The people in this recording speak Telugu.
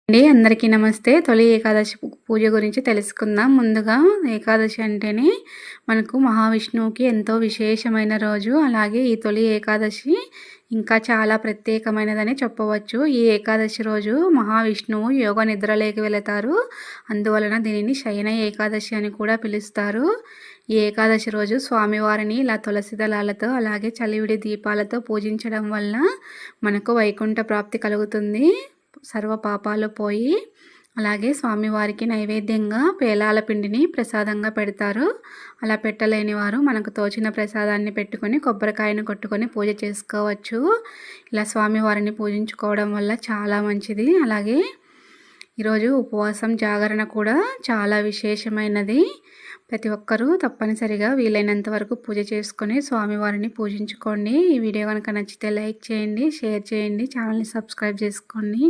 అందరికీ నమస్తే. తొలి ఏకాదశి పూజ గురించి తెలుసుకుందాం. ముందుగా ఏకాదశి అంటేనే మనకు మహావిష్ణువుకి ఎంతో విశేషమైన రోజు. అలాగే ఈ తొలి ఏకాదశి ఇంకా చాలా ప్రత్యేకమైనదని చెప్పవచ్చు. ఈ ఏకాదశి రోజు మహావిష్ణువు యోగ నిద్రలోకి వెళతారు. అందువలన దీనిని శయన ఏకాదశి అని కూడా పిలుస్తారు. ఈ ఏకాదశి రోజు స్వామివారిని ఇలా తులసి దళాలతో అలాగే చలివిడి దీపాలతో పూజించడం వల్ల మనకు వైకుంఠ ప్రాప్తి కలుగుతుంది. సర్వ పాపాలు పోయి అలాగే స్వామివారికి నైవేద్యంగా పేలాల పిండిని ప్రసాదంగా పెడతారు. అలా పెట్టలేని వారు మనకు తోచిన ప్రసాదాన్ని పెట్టుకొని కొబ్బరికాయను కొట్టుకొని పూజ చేసుకోవచ్చు. ఇలా స్వామివారిని పూజించుకోవడం వల్ల చాలా మంచిది. అలాగే ఈరోజు ఉపవాసం జాగరణ కూడా చాలా విశేషమైనది. ప్రతి ఒక్కరూ తప్పనిసరిగా వీలైనంత వరకు పూజ చేసుకొని స్వామివారిని పూజించుకోండి. ఈ వీడియో కనుక నచ్చితే లైక్ చేయండి, షేర్ చేయండి, ఛానల్ని సబ్స్క్రైబ్ చేసుకోండి.